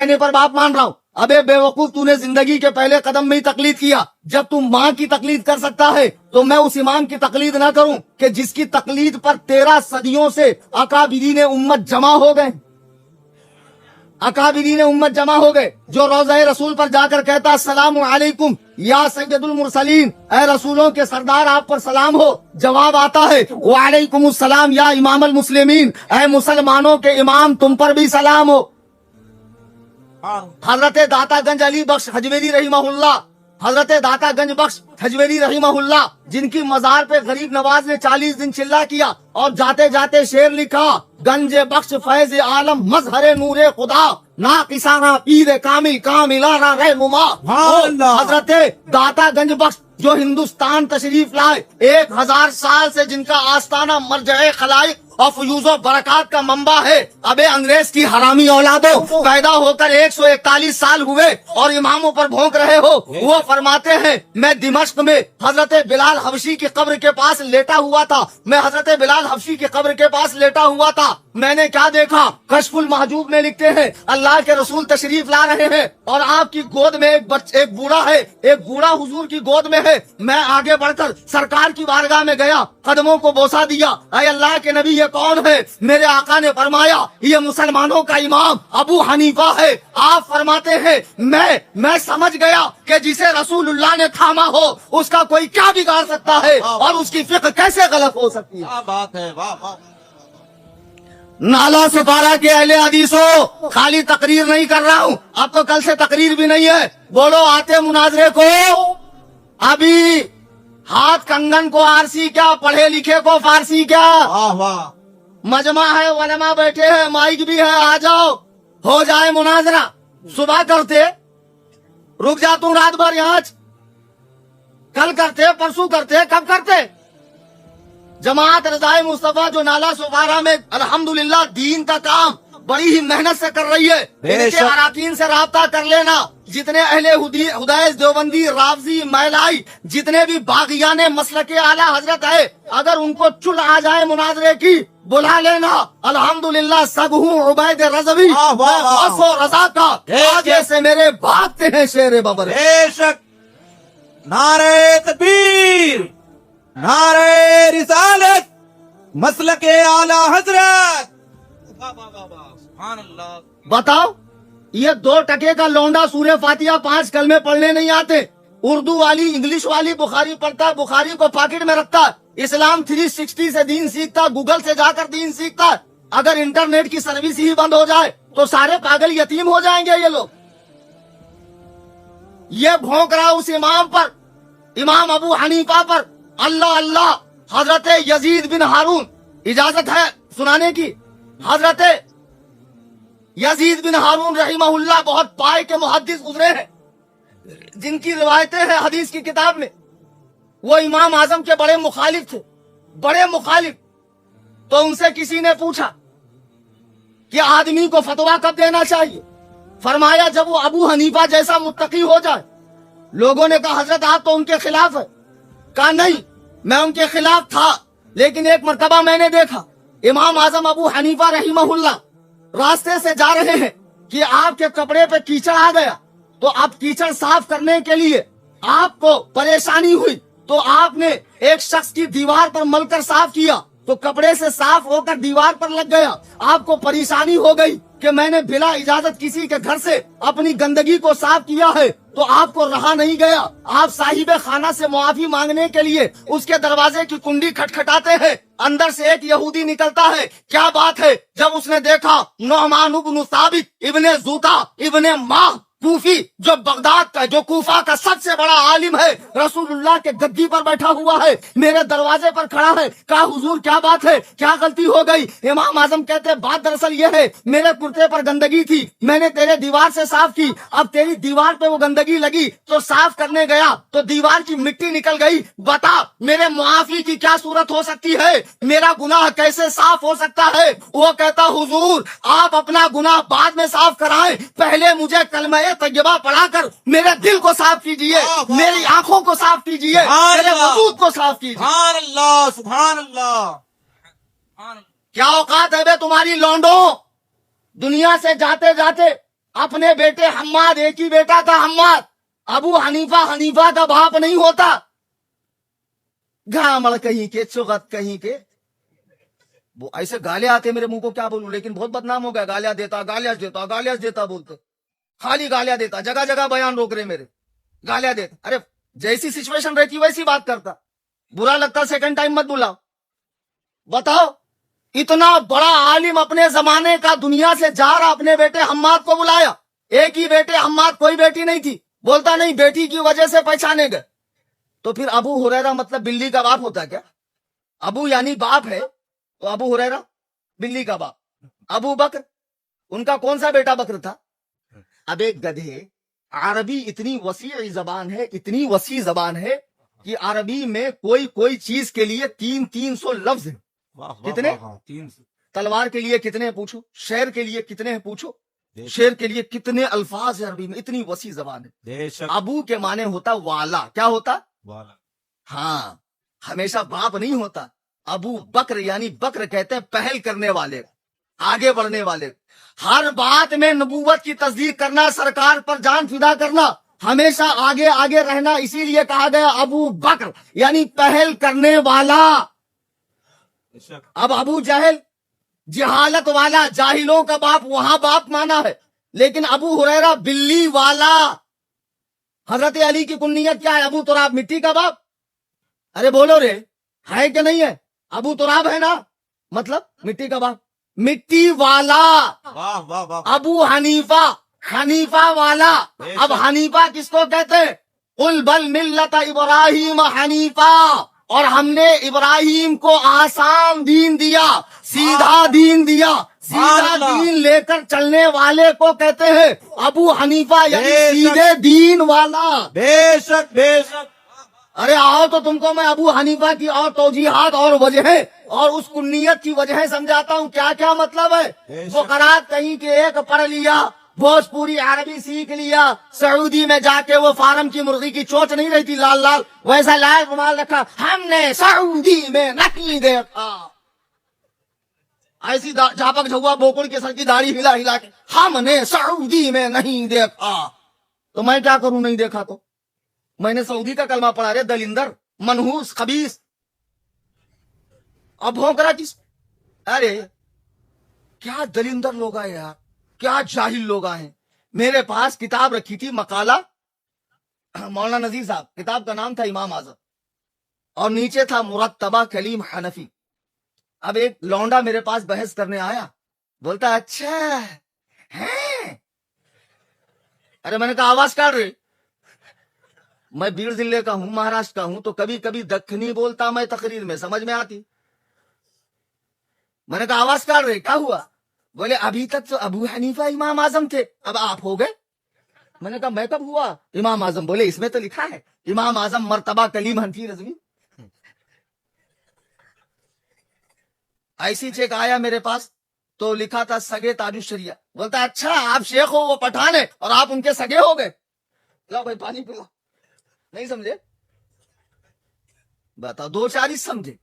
कहने पर बाप मान रहा हूँ। अबे बेवकूफ, तूने जिंदगी के पहले कदम में ही तकलीद किया। जब तू माँ की तकलीद कर सकता है तो मैं उस इमाम की तकलीद ना करूं कि जिसकी तकलीद पर 13 सदियों से अकाबिरीन उम्मत जमा हो गए। अकाबिरीन उम्मत जमा हो गए, जो रोज़ा रसूल पर जाकर कहता अस्सलामु अलैकुम या सैयदुल मुरसलीन, ए रसूलों के सरदार आप पर सलाम हो। जवाब आता है वालेकुमुस सलाम या इमामुल मुस्लिमीन, ए मुसलमानों के इमाम तुम पर भी सलाम हो। हजरत दातागंज अली बख्श हजवेरी रहीमहुल्लाह, हजरत दातागंज बख्श हजवेरी रहीमहुल्लाह, जिनकी मजार पे गरीब नवाज ने 40 दिन चिल्ला किया और जाते जाते शेर लिखा, गंज बख्श फैज आलम मजहरे नूरे खुदा, ना किसाना पीर कामिल कामिलाना रहनुमा। हजरत दातागंज बख्श जो हिंदुस्तान तशरीफ लाए, 1000 साल से जिनका आस्ताना मरजए खलाइक और फयूज़ो बरकत का मंबा है। अबे अंग्रेज की हरामी औलादों, पैदा होकर 141 साल हुए और इमामों पर भौंक रहे हो। वो फरमाते हैं मैं दिमश्क में हजरत बिलाल हबशी की कब्र के पास लेटा हुआ था, मैं हजरत बिलाल हबशी की कब्र के पास लेटा हुआ था। मैंने क्या देखा? कशफुल महजूब में लिखते हैं अल्लाह के रसूल तशरीफ ला रहे हैं और आपकी गोद में एक बूढ़ा है, एक बूढ़ा हुजूर की गोद में है। मैं आगे बढ़कर सरकार की बारगाह में गया, कदमों को बोसा दिया, ऐ अल्लाह के नबी ये कौन है? मेरे आका ने फरमाया ये मुसलमानों का इमाम अबू हनीफा है। आप फरमाते हैं मैं समझ गया कि जिसे रसूलुल्लाह ने थामा हो उसका कोई क्या बिगाड़ सकता है और उसकी फिक्र कैसे गलत हो सकती है। बात है, वाह वाह। नाला सुपारा के अहले हदीसों, खाली तकरीर नहीं कर रहा हूँ, अब तो कल से तकरीर भी नहीं है। बोलो आते मुनाजरे को अभी, हाथ कंगन को आरसी क्या, पढ़े लिखे को फारसी क्या। वाह वाह। मजमा है, वलमा बैठे हैं, माइक भी है, आ जाओ हो जाए मुनाजरा। सुबह करते, रुक जा तू रात भर यहाँ, कल करते, परसों करते, कब करते? जमात रज़ाए मुस्तफा जो नाला सुपारा में अल्हम्दुलिल्लाह दीन का काम बड़ी ही मेहनत से कर रही है, इनके अराकीन से राब्ता कर लेना। जितने अहले हुदैस देवबंदी रावजी मैलाई जितने भी बागियाने मसलके आला हजरत है, अगर उनको चुल आ जाए मुनाजरे की बुला लेना। अल्हम्दुलिल्लाह सब हूँ उबैद रज़वी रजा का, आगे से मेरे भागते हैं शेर बबर। बेशक। नारे तकबीर, नारे रिसालत, मसलके आला हजरत। सुभान अल्लाह। बताओ, ये 2 टके का लौंडा सूरे फातिहा 5 कलमे पढ़ने नहीं आते, उर्दू वाली इंग्लिश वाली बुखारी पढ़ता, बुखारी को पॉकेट में रखता, इस्लाम 360 से दीन सीखता, गूगल से जाकर दीन सीखता। अगर इंटरनेट की सर्विस ही बंद हो जाए तो सारे पागल यतीम हो जाएंगे ये लोग। ये भौंक रहा उस इमाम पर, इमाम अबू हनीफा पर, अल्लाह अल्लाह। हजरत यजीद बिन हारून, इजाजत है सुनाने की, हजरत यजीद बिन हारून रहीमहुल्लाह बहुत पाए के मुहद्दिस गुजरे हैं, जिनकी रिवायतें हैं हदीस की किताब में। वो इमाम आजम के बड़े मुखालिफ थे, बड़े मुखालिफ। तो उनसे किसी ने पूछा कि आदमी को फतवा कब देना चाहिए? फरमाया जब वो अबू हनीफा जैसा मुत्तकी हो जाए। लोगों ने कहा हजरत आप तो उनके खिलाफ है। कहा नहीं, मैं उनके खिलाफ था, लेकिन एक मर्तबा मैंने देखा इमाम आजम अबू हनीफा रहीमहुल्लाह रास्ते से जा रहे हैं कि आपके कपड़े पे कीचड़ आ गया, तो आप कीचड़ साफ करने के लिए आपको परेशानी हुई, तो आपने एक शख्स की दीवार पर मलकर साफ किया, तो कपड़े से साफ होकर दीवार पर लग गया। आपको परेशानी हो गई कि मैंने बिना इजाजत किसी के घर से अपनी गंदगी को साफ किया है, तो आपको रहा नहीं गया। आप साहिबे खाना से मुआफी मांगने के लिए उसके दरवाजे की कुंडी खटखटाते हैं, अंदर से एक यहूदी निकलता है। क्या बात है? जब उसने देखा नौमान इब्न साबित इब्ने जूता इब्ने माह कूफी, जो बगदाद का, जो कूफा का सबसे बड़ा आलिम है, रसूलुल्लाह के गद्दी पर बैठा हुआ है, मेरे दरवाजे पर खड़ा है। कहा हुजूर क्या बात है, क्या गलती हो गई? इमाम आजम कहते बात दरअसल ये है, मेरे कुर्ते पर गंदगी थी, मैंने तेरे दीवार से साफ की, अब तेरी दीवार पे वो गंदगी लगी तो साफ करने गया तो दीवार की मिट्टी निकल गई। बता मेरे मुआफी की क्या सूरत हो सकती है? मेरा गुनाह कैसे साफ हो सकता है? वो कहता हुजूर आप अपना गुनाह बाद में साफ कराएं, पहले मुझे कलमा तैयबा पढ़ाकर मेरे दिल को साफ कीजिए, मेरी आंखों को साफ कीजिए, मेरे वजूद को साफ कीजिए। सुभान अल्लाह, सुभान अल्लाह। क्या औकात है बे तुम्हारी लौंडो? दुनिया से जाते जाते अपने बेटे हम्माद, एक ही बेटा था हम्माद। अबू हनीफा, हनीफा का बाप नहीं होता। गामड़ कहीं के, चुगत कहीं के। वो ऐसे गालियां आते मेरे मुंह को, क्या बोलूं, लेकिन बहुत बदनाम हो गया। गालियां देता, गालियां देता, गालियां देता बोलते, खाली गालियां देता, जगह जगह बयान रोक रहे मेरे, गालियां देता। अरे जैसी सिचुएशन रहती वैसी बात करता, बुरा लगता सेकंड टाइम मत बुलाओ। बताओ, इतना बड़ा आलिम अपने जमाने का दुनिया से जा रहा, अपने बेटे हम्माद को बुलाया। एक ही बेटे हम्माद, कोई बेटी नहीं थी। बोलता नहीं, बेटी की वजह से पहचाने गए। तो फिर अबू हुरैरा मतलब बिल्ली का बाप होता क्या? अबू यानी बाप है, तो अबू हुरैरा बिल्ली का बाप। अबू बकर, उनका कौन सा बेटा बकर था? अब एक गधे, अरबी इतनी वसी जबान है, इतनी वसी जबान है कि अरबी में कोई कोई चीज के लिए 300 लफ्ज है। कितने? 300। तलवार के लिए कितने हैं पूछो, शेर के लिए कितने हैं पूछो, शेर के लिए कितने अल्फाज है अरबी में, इतनी वसी जबान है। बेशक। अबू के माने होता वाला, क्या होता? वाला। हाँ, हमेशा बाप नहीं होता। अबू बकर यानी बकर कहते हैं पहल करने वाले, आगे बढ़ने वाले, हर बात में नबूवत की तस्दीक करना, सरकार पर जान फिदा करना, हमेशा आगे आगे रहना। इसीलिए कहा गया अबू बकर यानी पहल करने वाला। बेशक। अब अबू जहल जहालत वाला, जाहिलों का बाप, वहां बाप माना है। लेकिन अबू हुरैरा बिल्ली वाला। हजरत अली की कुन्नियत क्या है? अबू तुराब, मिट्टी का बाप। अरे बोलो रे, है कि नहीं है? अबू तुराब है ना, मतलब मिट्टी का बाप, मिट्टी वाला। वाह वाह वाह। अबू हनीफा, हनीफा वाला। अब हनीफा किसको कहते हैं? उल बल मिल्लत इब्राहिम हनीफा। और हमने इब्राहिम को आसान दीन दिया, सीधा दीन दिया। सीधा अल्लाह। दीन लेकर चलने वाले को कहते हैं अबू हनीफा यानी बेशक। सीधे दीन वाला। बेशक बेशक। अरे आओ तो तुमको मैं अबू हनीफा की और तौजीहात और वजहें और उस कुन्नियत की वजहें समझाता हूँ, क्या क्या मतलब है। बेशक। वो करात कहीं के एक पढ़ लिया, भोजपुरी अरबी सीख लिया, सऊदी में जाके वो फार्म की मुर्गी की चोंच नहीं रहती लाल लाल, वैसा लाल रुमाल रखा, हमने सऊदी में नहीं देखा। ऐसी झापक झुआ बोकुड़ के सर की दाढ़ी हिला हिला के, हमने सऊदी में नहीं देखा। तो मैं क्या करूं, नहीं देखा तो? मैंने सऊदी का कलमा पढ़ा, रे दलिंदर, मनहूस, खबीस। अब भौंकरा किस? अरे क्या दलिंदर लोग आए यार, क्या जाहिल लोग आए। मेरे पास किताब रखी थी, मकाला मौलाना नजीर साहब, किताब का नाम था इमाम आजम, और नीचे था मुरत्तबा कलीम हनफी। अब एक लौंडा मेरे पास बहस करने आया, बोलता अच्छा है। अरे मैंने कहा आवाज काट रही, मैं बीड़ जिले का हूं, महाराष्ट्र का हूं, तो कभी कभी दक्खनी बोलता मैं तकरीर में, समझ में आती। मैंने कहा आवाज काट रहे, क्या हुआ? बोले अभी तक तो अबू हनीफा इमाम आजम थे, अब आप हो गए। मैंने कहा मैं कब हुआ इमाम आजम? बोले इसमें तो लिखा है इमाम आजम मर्तबा कलीम हनफी रजवी। ऐसी चेक आया मेरे पास, तो लिखा था सगे ताजुशरिया। बोलता अच्छा आप शेख हो, वो पठान है, और आप उनके सगे हो गए। लो भाई पानी पिला, नहीं समझे? बताओ, दो चार ही समझे।